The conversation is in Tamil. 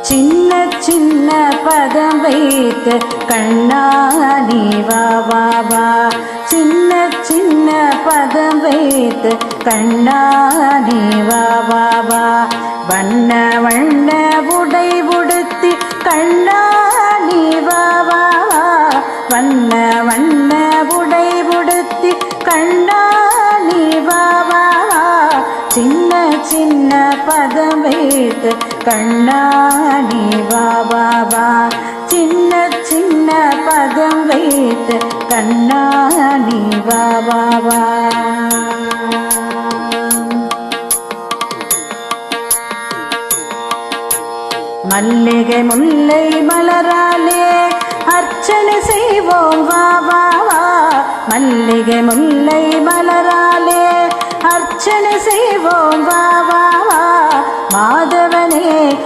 சின்ன சின்ன பதம் வைத்து கண்ணா நீ வா வா வா. சின்ன சின்ன பதம் வைத்து கண்ணா நீ வா வா வா. வண்ண வண்ண உடை உடுத்தி கண்ணா நீ வா வா வா. வண்ண வண்ண உடை உடுத்தி கண்ணா நீ வா வா வா. சின்ன சின்ன பதம் வைத்து கண்ணா நீ வா வா வா. சின்ன சின்ன பதம் வைத்து கண்ணா நீ வா வா வா. மல்லிகை முல்லை மலராலே அர்ச்சனை செய்வோம் வா வா வா. மல்லிகை முல்லை மலராலே அர்ச்சனை செய்வோம் வா வா வா. மாதவனே